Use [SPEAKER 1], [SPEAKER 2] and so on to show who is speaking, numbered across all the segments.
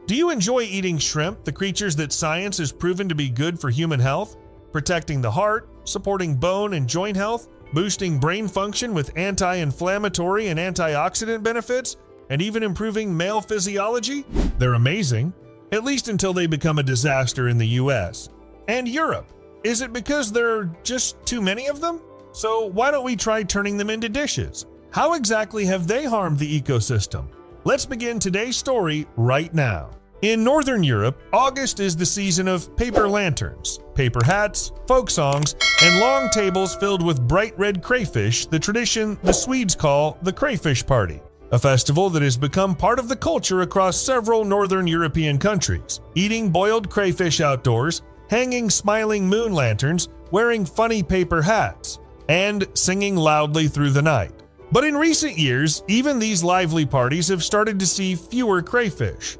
[SPEAKER 1] Do you enjoy eating shrimp, the creatures that science has proven to be good for human health, protecting the heart, supporting bone and joint health, boosting brain function with anti-inflammatory and antioxidant benefits, and even improving male physiology? They're amazing, at least until they become a disaster in the US. And Europe. Is it because there are just too many of them? So why don't we try turning them into dishes? How exactly have they harmed the ecosystem? Let's begin today's story right now. In Northern Europe, August is the season of paper lanterns, paper hats, folk songs, and long tables filled with bright red crayfish, the tradition the Swedes call the Crayfish Party, a festival that has become part of the culture across several Northern European countries. Eating boiled crayfish outdoors, hanging smiling moon lanterns, wearing funny paper hats, and singing loudly through the night. But in recent years, even these lively parties have started to see fewer crayfish.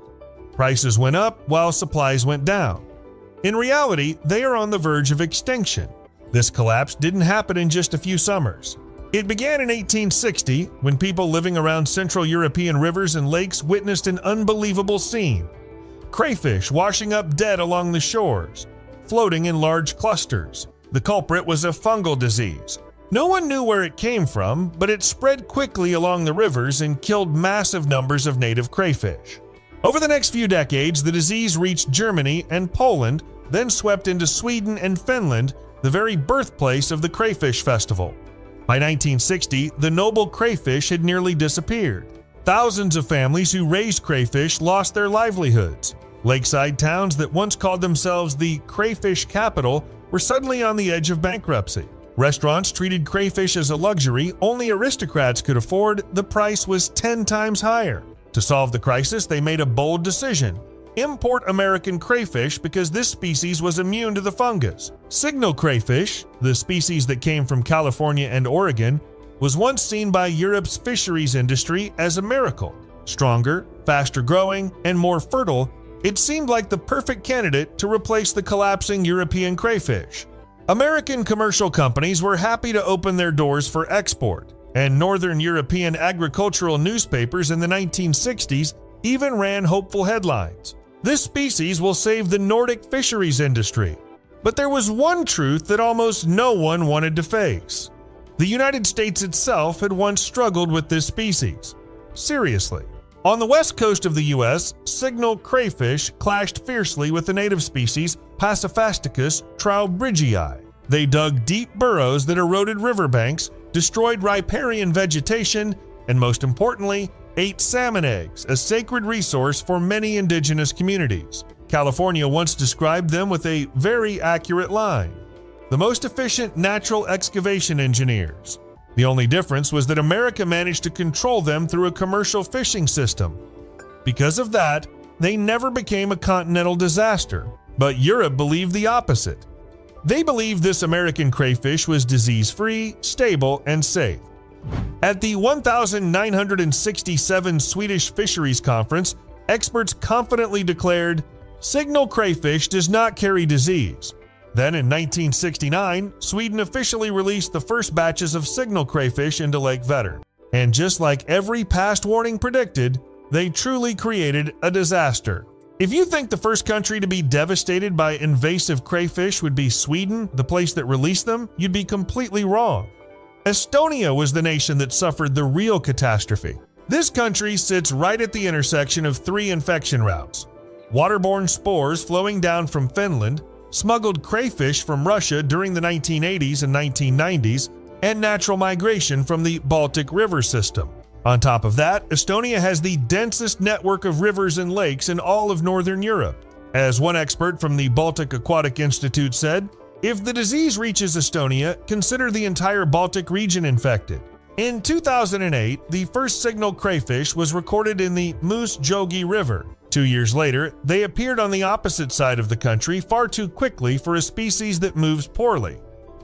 [SPEAKER 1] Prices went up while supplies went down. In reality, they are on the verge of extinction. This collapse didn't happen in just a few summers. It began in 1860 when people living around Central European rivers and lakes witnessed an unbelievable scene. Crayfish washing up dead along the shores, floating in large clusters. The culprit was a fungal disease. No one knew where it came from, but it spread quickly along the rivers and killed massive numbers of native crayfish. Over the next few decades, the disease reached Germany and Poland, then swept into Sweden and Finland, the very birthplace of the Crayfish Festival. By 1960, the noble crayfish had nearly disappeared. Thousands of families who raised crayfish lost their livelihoods. Lakeside towns that once called themselves the crayfish capital were suddenly on the edge of bankruptcy. Restaurants treated crayfish as a luxury only aristocrats could afford. The price was 10 times higher. To solve the crisis, they made a bold decision: import American crayfish because this species was immune to the fungus. Signal crayfish, the species that came from California and Oregon, was once seen by Europe's fisheries industry as a miracle. Stronger, faster growing, and more fertile, it seemed like the perfect candidate to replace the collapsing European crayfish. American commercial companies were happy to open their doors for export, and Northern European agricultural newspapers in the 1960s even ran hopeful headlines: "This species will save the Nordic fisheries industry." But there was one truth that almost no one wanted to face. The United States itself had once struggled with this species. Seriously. On the west coast of the U.S., Signal Crayfish clashed fiercely with the native species Pasiphasticus trowbridgii. They dug deep burrows that eroded riverbanks, destroyed riparian vegetation, and most importantly, ate salmon eggs, a sacred resource for many indigenous communities. California once described them with a very accurate line: the most efficient natural excavation engineers. The only difference was that America managed to control them through a commercial fishing system. Because of that, they never became a continental disaster, but Europe believed the opposite. They believed this American crayfish was disease-free, stable, and safe. At the 1967 Swedish Fisheries Conference, experts confidently declared, "Signal crayfish does not carry disease." Then in 1969, Sweden officially released the first batches of signal crayfish into Lake Vättern. And just like every past warning predicted, they truly created a disaster. If you think the first country to be devastated by invasive crayfish would be Sweden, the place that released them, you'd be completely wrong. Estonia was the nation that suffered the real catastrophe. This country sits right at the intersection of three infection routes: waterborne spores flowing down from Finland, smuggled crayfish from Russia during the 1980s and 1990s, and natural migration from the Baltic River system. On top of that, Estonia has the densest network of rivers and lakes in all of Northern Europe. As one expert from the Baltic Aquatic Institute said, if the disease reaches Estonia, consider the entire Baltic region infected. In 2008, the first signal crayfish was recorded in the Moose Jogi River. 2 years later, they appeared on the opposite side of the country far too quickly for a species that moves poorly,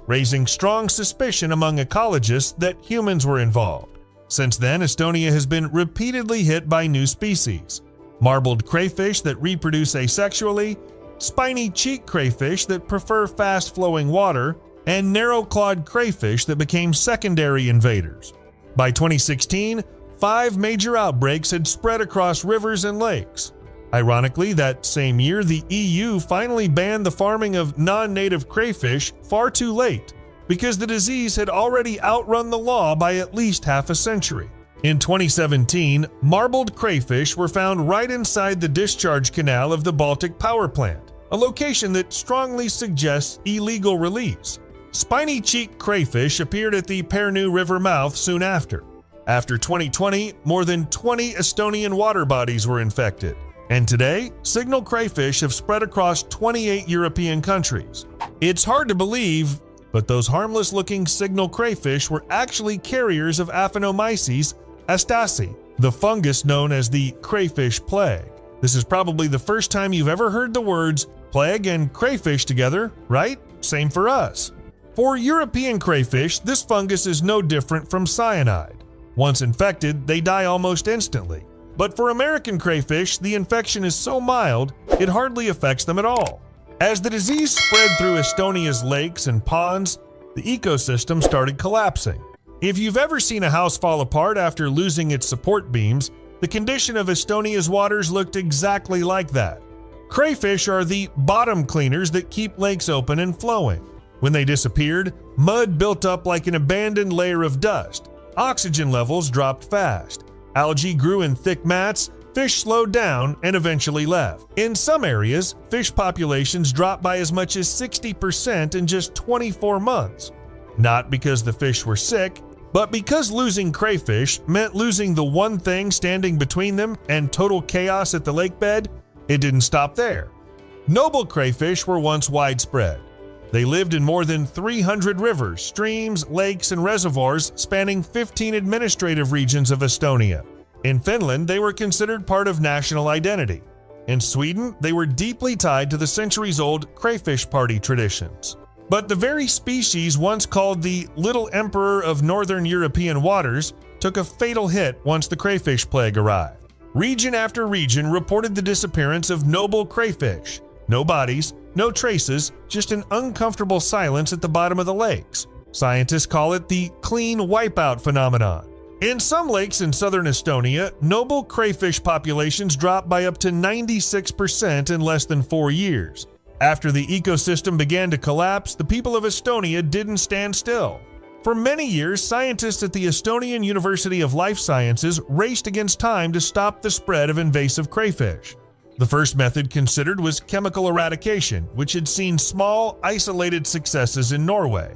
[SPEAKER 1] raising strong suspicion among ecologists that humans were involved. Since then, Estonia has been repeatedly hit by new species: marbled crayfish that reproduce asexually, spiny cheek crayfish that prefer fast-flowing water, and narrow-clawed crayfish that became secondary invaders. By 2016, 5 major outbreaks had spread across rivers and lakes. Ironically, that same year, the EU finally banned the farming of non-native crayfish far too late, because the disease had already outrun the law by at least half a century. In 2017, marbled crayfish were found right inside the discharge canal of the Baltic power plant, a location that strongly suggests illegal release. Spiny-cheeked crayfish appeared at the Pärnu River mouth soon after. After 2020, more than 20 Estonian water bodies were infected. And today, signal crayfish have spread across 28 European countries. It's hard to believe, but those harmless-looking signal crayfish were actually carriers of Aphanomyces astacei, the fungus known as the crayfish plague. This is probably the first time you've ever heard the words plague and crayfish together, right? Same for us. For European crayfish, this fungus is no different from cyanide. Once infected, they die almost instantly. But for American crayfish, the infection is so mild, it hardly affects them at all. As the disease spread through Estonia's lakes and ponds, the ecosystem started collapsing. If you've ever seen a house fall apart after losing its support beams, the condition of Estonia's waters looked exactly like that. Crayfish are the bottom cleaners that keep lakes open and flowing. When they disappeared, mud built up like an abandoned layer of dust. Oxygen levels dropped fast. Algae grew in thick mats, fish slowed down and eventually left. In some areas, fish populations dropped by as much as 60% in just 24 months. Not because the fish were sick, but because losing crayfish meant losing the one thing standing between them and total chaos at the lake bed. It didn't stop there. Noble crayfish were once widespread. They lived in more than 300 rivers, streams, lakes, and reservoirs spanning 15 administrative regions of Estonia. In Finland, they were considered part of national identity. In Sweden, they were deeply tied to the centuries-old crayfish party traditions. But the very species once called the Little Emperor of Northern European waters took a fatal hit once the crayfish plague arrived. Region after region reported the disappearance of noble crayfish. No bodies, no traces, just an uncomfortable silence at the bottom of the lakes. Scientists call it the clean wipeout phenomenon. In some lakes in southern Estonia, noble crayfish populations dropped by up to 96% in less than 4 years. After the ecosystem began to collapse, the people of Estonia didn't stand still. For many years, scientists at the Estonian University of Life Sciences raced against time to stop the spread of invasive crayfish. The first method considered was chemical eradication, which had seen small, isolated successes in Norway.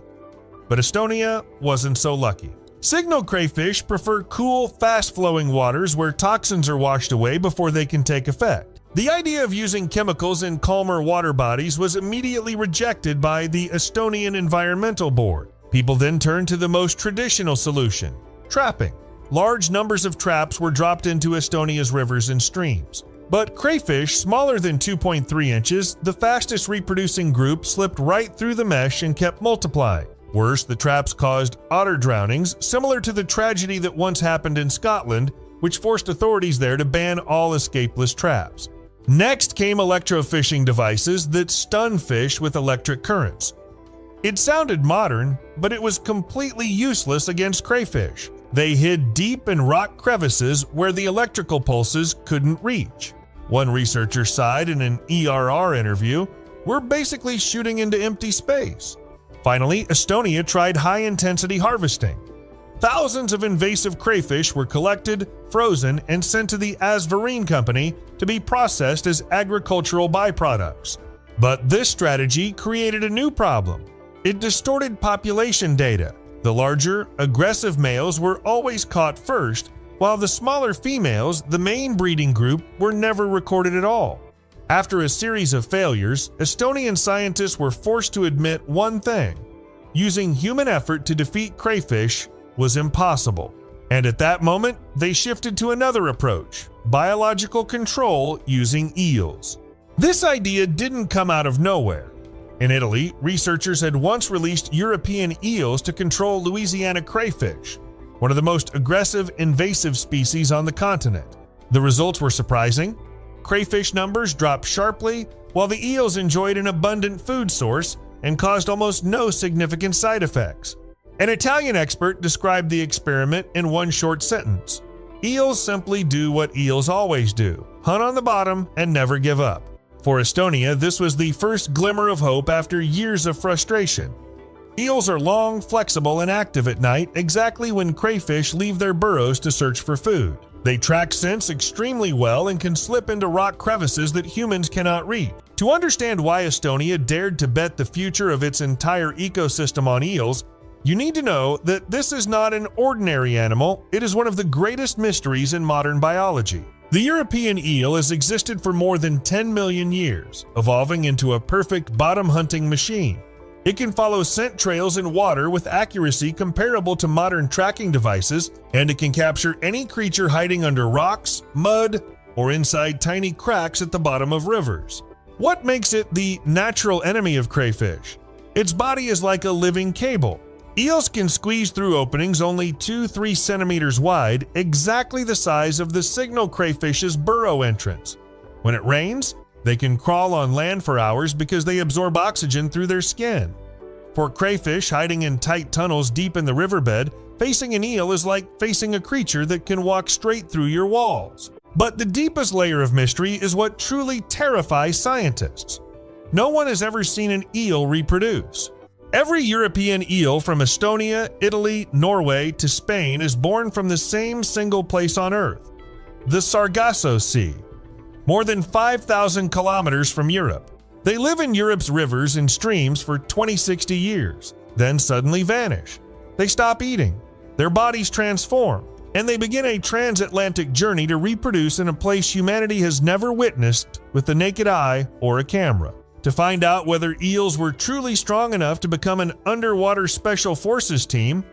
[SPEAKER 1] But Estonia wasn't so lucky. Signal crayfish prefer cool, fast-flowing waters where toxins are washed away before they can take effect. The idea of using chemicals in calmer water bodies was immediately rejected by the Estonian Environmental Board. People then turned to the most traditional solution: trapping. Large numbers of traps were dropped into Estonia's rivers and streams. But crayfish smaller than 2.3 inches, the fastest reproducing group, slipped right through the mesh and kept multiplying. Worse, the traps caused otter drownings, similar to the tragedy that once happened in Scotland, which forced authorities there to ban all escapeless traps. Next came electrofishing devices that stun fish with electric currents. It sounded modern, but it was completely useless against crayfish. They hid deep in rock crevices where the electrical pulses couldn't reach. One researcher sighed in an ERR interview, "We're basically shooting into empty space." Finally, Estonia tried high-intensity harvesting. Thousands of invasive crayfish were collected, frozen, and sent to the Asvareen company to be processed as agricultural byproducts. But this strategy created a new problem. It distorted population data. The larger, aggressive males were always caught first, while the smaller females, the main breeding group, were never recorded at all. After a series of failures, Estonian scientists were forced to admit one thing: using human effort to defeat crayfish was impossible. And at that moment, they shifted to another approach: biological control using eels. This idea didn't come out of nowhere. In Italy, researchers had once released European eels to control Louisiana crayfish, one of the most aggressive invasive species on the continent. The results were surprising. Crayfish numbers dropped sharply, while the eels enjoyed an abundant food source and caused almost no significant side effects. An Italian expert described the experiment in one short sentence: "Eels simply do what eels always do. hunt on the bottom, and never give up. For Estonia, this was the first glimmer of hope after years of frustration. Eels are long, flexible, and active at night, exactly when crayfish leave their burrows to search for food. They track scents extremely well and can slip into rock crevices that humans cannot reach. To understand why Estonia dared to bet the future of its entire ecosystem on eels, you need to know that this is not an ordinary animal, it is one of the greatest mysteries in modern biology. The European eel has existed for more than 10 million years, evolving into a perfect bottom-hunting machine. It can follow scent trails in water with accuracy comparable to modern tracking devices, and it can capture any creature hiding under rocks, mud, or inside tiny cracks at the bottom of rivers. What makes it the natural enemy of crayfish? Its body is like a living cable. Eels can squeeze through openings only 2-3 centimeters wide, exactly the size of the signal crayfish's burrow entrance. When it rains, they can crawl on land for hours because they absorb oxygen through their skin. For crayfish hiding in tight tunnels deep in the riverbed, facing an eel is like facing a creature that can walk straight through your walls. But the deepest layer of mystery is what truly terrifies scientists. No one has ever seen an eel reproduce. Every European eel from Estonia, Italy, Norway to Spain is born from the same single place on Earth, the Sargasso Sea, more than 5,000 kilometers from Europe. They live in Europe's rivers and streams for 20-60 years, then suddenly vanish. They stop eating, their bodies transform, and they begin a transatlantic journey to reproduce in a place humanity has never witnessed with the naked eye or a camera. To find out whether eels were truly strong enough to become an underwater special forces team,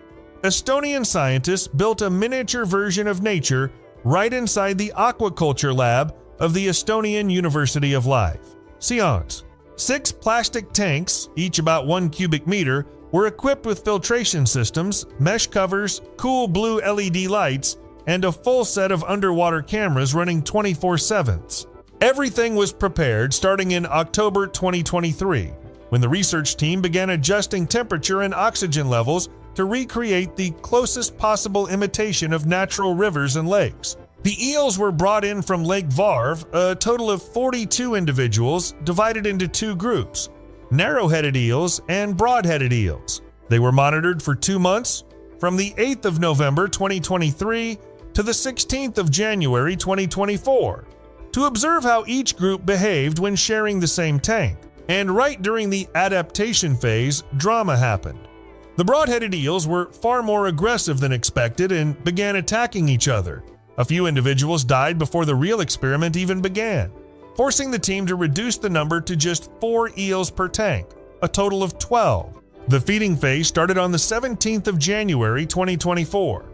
[SPEAKER 1] Estonian scientists built a miniature version of nature right inside the aquaculture lab of the Estonian University of Life. Science. 6 plastic tanks, each about 1 cubic meter, were equipped with filtration systems, mesh covers, cool blue LED lights, and a full set of underwater cameras running 24/7. Everything was prepared starting in October 2023, when the research team began adjusting temperature and oxygen levels to recreate the closest possible imitation of natural rivers and lakes. The eels were brought in from Lake Varv, a total of 42 individuals divided into 2 groups, narrow-headed eels and broad-headed eels. They were monitored for 2 months, from the 8th of November 2023 to the 16th of January 2024. To observe how each group behaved when sharing the same tank. And right during the adaptation phase, drama happened. The broad-headed eels were far more aggressive than expected and began attacking each other. A few individuals died before the real experiment even began, forcing the team to reduce the number to just 4 eels per tank, a total of 12. The feeding phase started on the 17th of January 2024.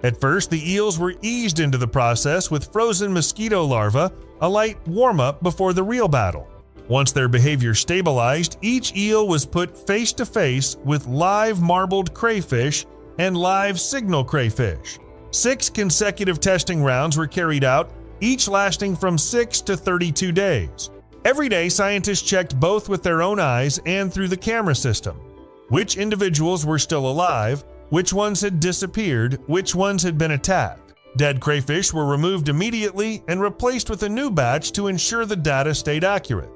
[SPEAKER 1] At first, the eels were eased into the process with frozen mosquito larvae, a light warm-up before the real battle. Once their behavior stabilized, each eel was put face-to-face with live marbled crayfish and live signal crayfish. 6 consecutive testing rounds were carried out, each lasting from 6 to 32 days. Every day, scientists checked both with their own eyes and through the camera system. Which individuals were still alive, which ones had disappeared, which ones had been attacked. Dead crayfish were removed immediately and replaced with a new batch to ensure the data stayed accurate.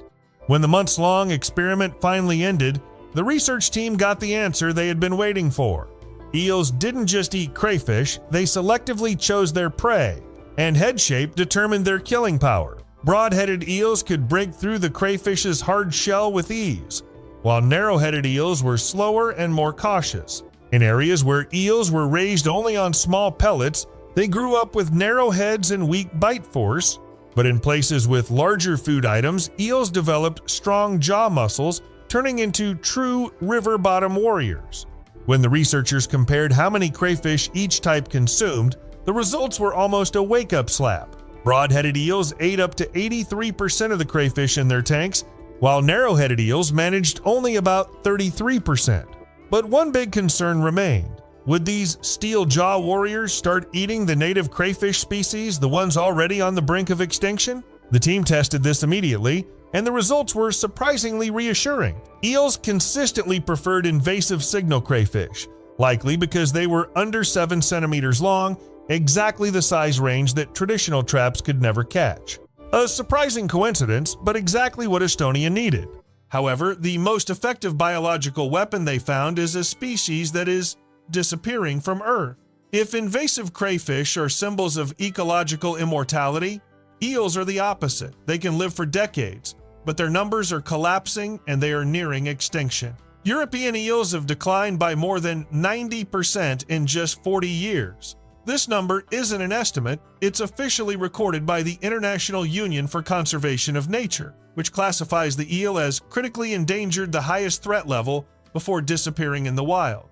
[SPEAKER 1] When the months-long experiment finally ended, the research team got the answer they had been waiting for. Eels didn't just eat crayfish, they selectively chose their prey, and head shape determined their killing power. Broad-headed eels could break through the crayfish's hard shell with ease, while narrow-headed eels were slower and more cautious. In areas where eels were raised only on small pellets, they grew up with narrow heads and weak bite force, but in places with larger food items, eels developed strong jaw muscles, turning into true river bottom warriors. When the researchers compared how many crayfish each type consumed, the results were almost a wake-up slap. Broad-headed eels ate up to 83% of the crayfish in their tanks, while narrow-headed eels managed only about 33%. But one big concern remained. Would these steel jaw warriors start eating the native crayfish species, the ones already on the brink of extinction? The team tested this immediately, and the results were surprisingly reassuring. Eels consistently preferred invasive signal crayfish, likely because they were under 7 centimeters long, exactly the size range that traditional traps could never catch. A surprising coincidence, but exactly what Estonia needed. However, the most effective biological weapon they found is a species that is disappearing from Earth. If invasive crayfish are symbols of ecological immortality, eels are the opposite. They can live for decades, but their numbers are collapsing and they are nearing extinction. European eels have declined by more than 90% in just 40 years. This number isn't an estimate, it's officially recorded by the International Union for Conservation of Nature, which classifies the eel as critically endangered, the highest threat level, before disappearing in the wild.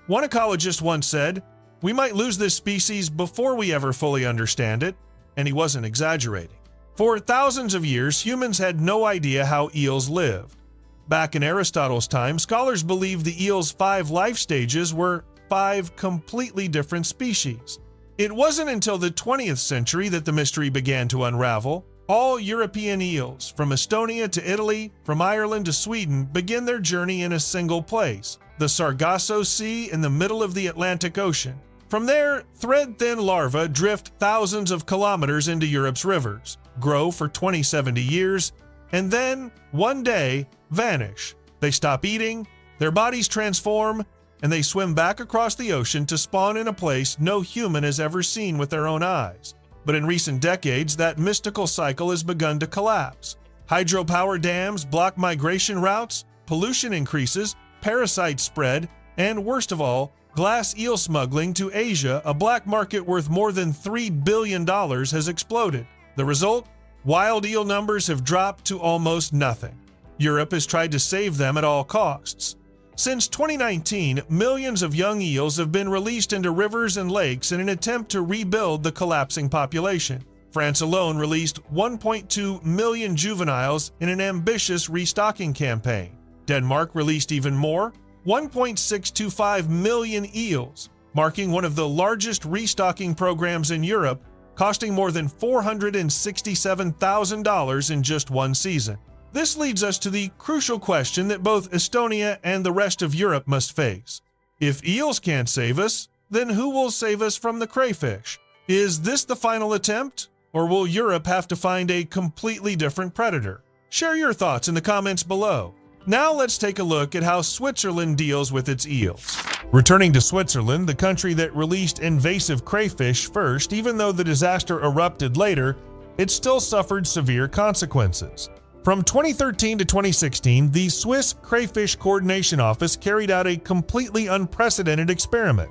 [SPEAKER 1] One ecologist once said, "We might lose this species before we ever fully understand it," and he wasn't exaggerating. For thousands of years, humans had no idea how eels lived. Back in Aristotle's time, scholars believed the eel's 5 life stages were 5 completely different species. It wasn't until the 20th century that the mystery began to unravel. All European eels, from Estonia to Italy, from Ireland to Sweden, begin their journey in a single place, the Sargasso Sea in the middle of the Atlantic Ocean. From there, thread-thin larvae drift thousands of kilometers into Europe's rivers, grow for 70 years, and then, one day, vanish. They stop eating, their bodies transform, and they swim back across the ocean to spawn in a place no human has ever seen with their own eyes. But in recent decades, that mystical cycle has begun to collapse. Hydropower dams block migration routes, pollution increases, parasites spread, and worst of all, glass eel smuggling to Asia, a black market worth more than $3 billion, has exploded. The result? Wild eel numbers have dropped to almost nothing. Europe has tried to save them at all costs. Since 2019, millions of young eels have been released into rivers and lakes in an attempt to rebuild the collapsing population. France alone released 1.2 million juveniles in an ambitious restocking campaign. Denmark released even more, 1.625 million eels, marking one of the largest restocking programs in Europe, costing more than $467,000 in just one season. This leads us to the crucial question that both Estonia and the rest of Europe must face. If eels can't save us, then who will save us from the crayfish? Is this the final attempt, or will Europe have to find a completely different predator? Share your thoughts in the comments below. Now let's take a look at how Switzerland deals with its eels. Returning to Switzerland, the country that released invasive crayfish first, even though the disaster erupted later, it still suffered severe consequences. From 2013 to 2016, the Swiss Crayfish Coordination Office carried out a completely unprecedented experiment.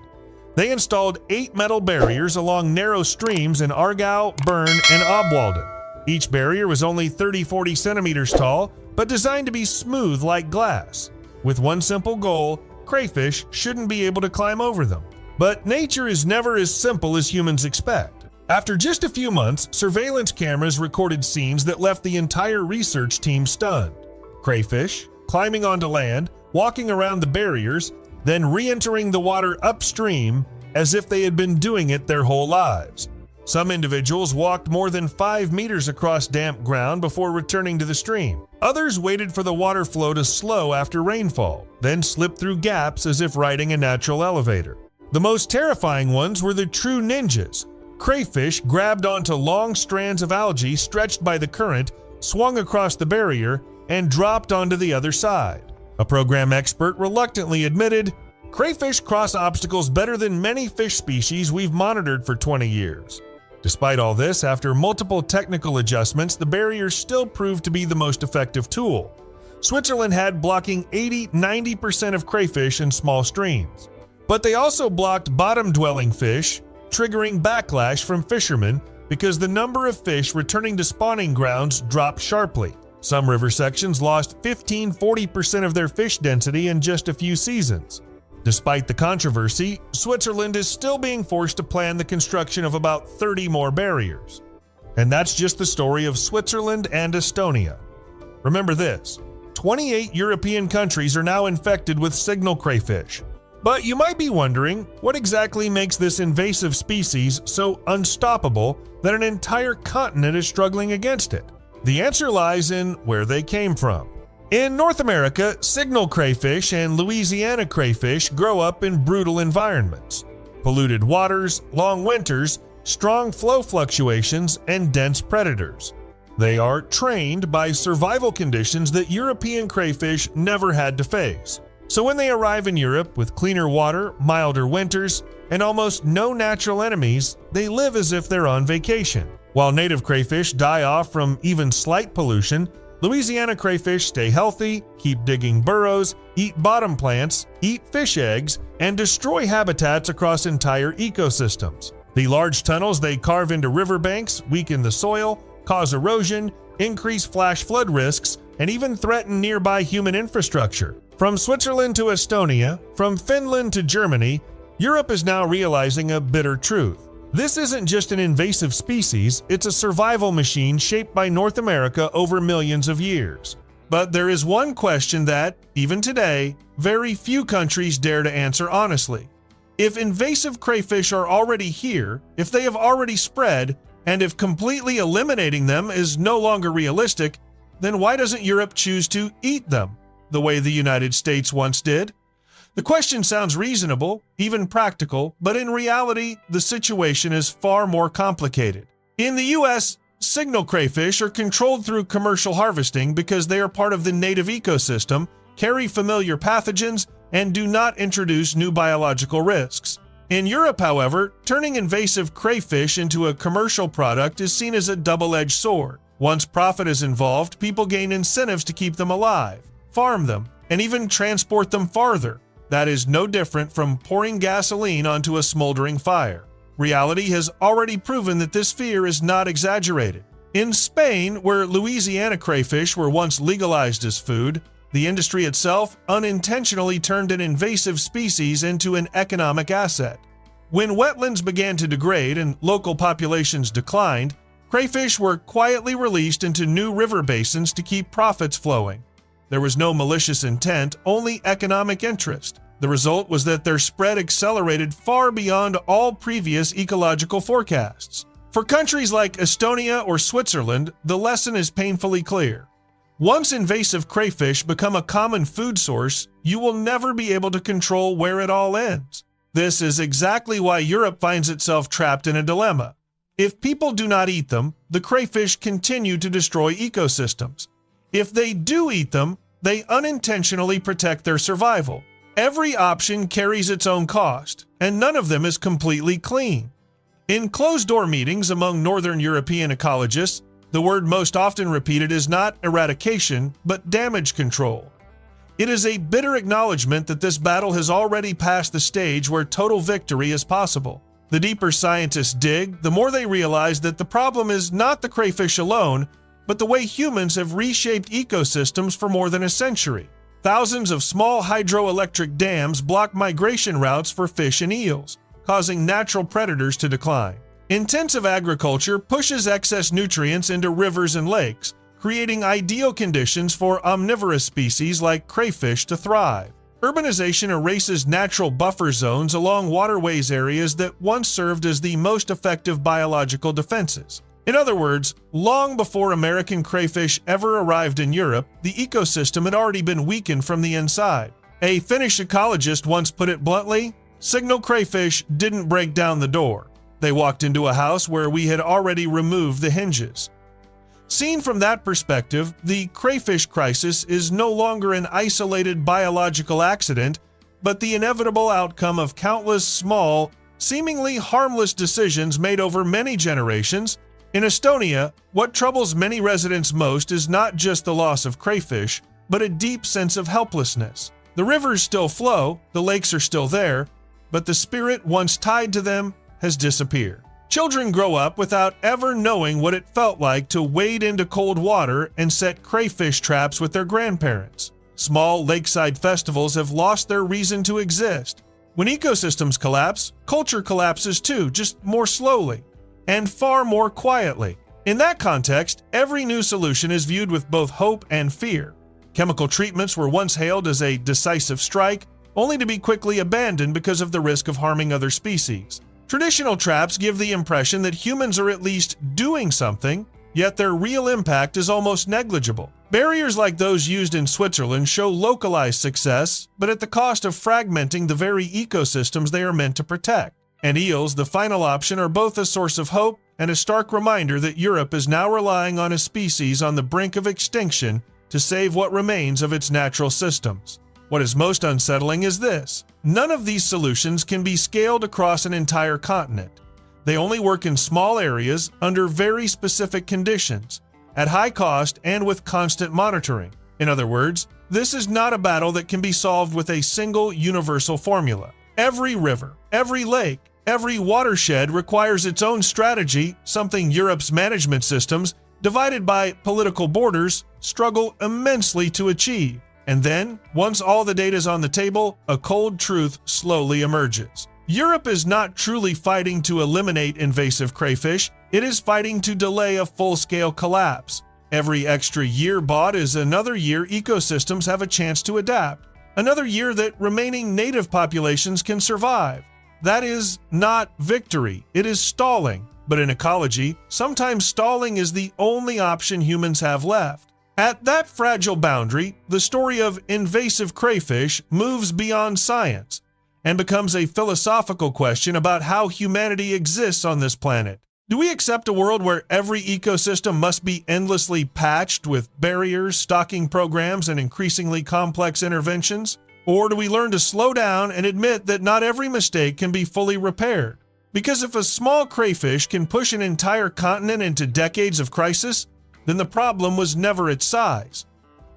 [SPEAKER 1] They installed 8 metal barriers along narrow streams in Aargau, Bern, and Obwalden. Each barrier was only 30-40 centimeters tall, but designed to be smooth like glass. With one simple goal, crayfish shouldn't be able to climb over them. But nature is never as simple as humans expect. After just a few months, surveillance cameras recorded scenes that left the entire research team stunned. Crayfish climbing onto land, walking around the barriers, then re-entering the water upstream as if they had been doing it their whole lives. Some individuals walked more than 5 meters across damp ground before returning to the stream. Others waited for the water flow to slow after rainfall, then slipped through gaps as if riding a natural elevator. The most terrifying ones were the true ninjas. Crayfish grabbed onto long strands of algae stretched by the current, swung across the barrier, and dropped onto the other side. A program expert reluctantly admitted, "Crayfish cross obstacles better than many fish species we've monitored for 20 years." Despite all this, after multiple technical adjustments, the barriers still proved to be the most effective tool. Switzerland had blocking 80–90% of crayfish in small streams. But they also blocked bottom-dwelling fish, triggering backlash from fishermen because the number of fish returning to spawning grounds dropped sharply. Some river sections lost 15–40% of their fish density in just a few seasons. Despite the controversy, Switzerland is still being forced to plan the construction of about 30 more barriers. And that's just the story of Switzerland and Estonia. Remember this, 28 European countries are now infected with signal crayfish. But you might be wondering, what exactly makes this invasive species so unstoppable that an entire continent is struggling against it? The answer lies in where they came from. In North America, signal crayfish and Louisiana crayfish grow up in brutal environments. Polluted waters, long winters, strong flow fluctuations, and dense predators. They are trained by survival conditions that European crayfish never had to face. So when they arrive in Europe with cleaner water, milder winters, and almost no natural enemies, they live as if they're on vacation. While native crayfish die off from even slight pollution, Louisiana crayfish stay healthy, keep digging burrows, eat bottom plants, eat fish eggs, and destroy habitats across entire ecosystems. The large tunnels they carve into riverbanks weaken the soil, cause erosion, increase flash flood risks, and even threaten nearby human infrastructure. From Switzerland to Estonia, from Finland to Germany, Europe is now realizing a bitter truth. This isn't just an invasive species, it's a survival machine shaped by North America over millions of years. But there is one question that, even today, very few countries dare to answer honestly. If invasive crayfish are already here, if they have already spread, and if completely eliminating them is no longer realistic, then why doesn't Europe choose to eat them, the way the United States once did? The question sounds reasonable, even practical, but in reality, the situation is far more complicated. In the U.S., signal crayfish are controlled through commercial harvesting because they are part of the native ecosystem, carry familiar pathogens, and do not introduce new biological risks. In Europe, however, turning invasive crayfish into a commercial product is seen as a double-edged sword. Once profit is involved, people gain incentives to keep them alive, farm them, and even transport them farther. That is no different from pouring gasoline onto a smoldering fire. Reality has already proven that this fear is not exaggerated. In Spain, where Louisiana crayfish were once legalized as food, the industry itself unintentionally turned an invasive species into an economic asset. When wetlands began to degrade and local populations declined, crayfish were quietly released into new river basins to keep profits flowing. There was no malicious intent, only economic interest. The result was that their spread accelerated far beyond all previous ecological forecasts. For countries like Estonia or Switzerland, the lesson is painfully clear. Once invasive crayfish become a common food source, you will never be able to control where it all ends. This is exactly why Europe finds itself trapped in a dilemma. If people do not eat them, the crayfish continue to destroy ecosystems. If they do eat them, they unintentionally protect their survival. Every option carries its own cost, and none of them is completely clean. In closed-door meetings among Northern European ecologists, the word most often repeated is not eradication, but damage control. It is a bitter acknowledgement that this battle has already passed the stage where total victory is possible. The deeper scientists dig, the more they realize that the problem is not the crayfish alone, but the way humans have reshaped ecosystems for more than a century. Thousands of small hydroelectric dams block migration routes for fish and eels, causing natural predators to decline. Intensive agriculture pushes excess nutrients into rivers and lakes, creating ideal conditions for omnivorous species like crayfish to thrive. Urbanization erases natural buffer zones along waterways areas that once served as the most effective biological defenses. In other words, long before American crayfish ever arrived in Europe, the ecosystem had already been weakened from the inside. A Finnish ecologist once put it bluntly, "Signal crayfish didn't break down the door. They walked into a house where we had already removed the hinges." Seen from that perspective, the crayfish crisis is no longer an isolated biological accident, but the inevitable outcome of countless small, seemingly harmless decisions made over many generations. In Estonia, what troubles many residents most is not just the loss of crayfish, but a deep sense of helplessness. The rivers still flow, the lakes are still there, but the spirit once tied to them has disappeared. Children grow up without ever knowing what it felt like to wade into cold water and set crayfish traps with their grandparents. Small lakeside festivals have lost their reason to exist. When ecosystems collapse, culture collapses too, just more slowly, and far more quietly. In that context, every new solution is viewed with both hope and fear. Chemical treatments were once hailed as a decisive strike, only to be quickly abandoned because of the risk of harming other species. Traditional traps give the impression that humans are at least doing something, yet their real impact is almost negligible. Barriers like those used in Switzerland show localized success, but at the cost of fragmenting the very ecosystems they are meant to protect. and eels, the final option, are both a source of hope and a stark reminder that Europe is now relying on a species on the brink of extinction to save what remains of its natural systems. What is most unsettling is this: none of these solutions can be scaled across an entire continent. They only work in small areas under very specific conditions, at high cost and with constant monitoring. In other words, this is not a battle that can be solved with a single universal formula. Every river, every lake, every watershed requires its own strategy, something Europe's management systems, divided by political borders, struggle immensely to achieve. And then, once all the data is on the table, a cold truth slowly emerges. Europe is not truly fighting to eliminate invasive crayfish, it is fighting to delay a full-scale collapse. Every extra year bought is another year ecosystems have a chance to adapt, another year that remaining native populations can survive. That is not victory, it is stalling. But in ecology, sometimes stalling is the only option humans have left. At that fragile boundary, the story of invasive crayfish moves beyond science and becomes a philosophical question about how humanity exists on this planet. Do we accept a world where every ecosystem must be endlessly patched with barriers, stocking programs, and increasingly complex interventions? Or do we learn to slow down and admit that not every mistake can be fully repaired? Because if a small crayfish can push an entire continent into decades of crisis, then the problem was never its size.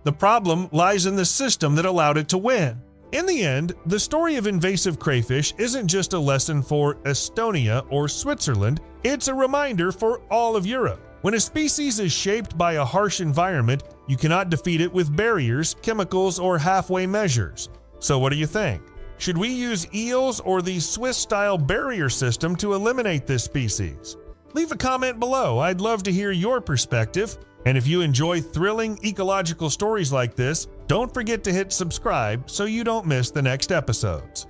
[SPEAKER 1] The problem lies in the system that allowed it to win. In the end, the story of invasive crayfish isn't just a lesson for Estonia or Switzerland, it's a reminder for all of Europe. When a species is shaped by a harsh environment, you cannot defeat it with barriers, chemicals, or halfway measures. So what do you think? Should we use eels or the Swiss-style barrier system to eliminate this species? Leave a comment below, I'd love to hear your perspective. And if you enjoy thrilling ecological stories like this, don't forget to hit subscribe so you don't miss the next episodes.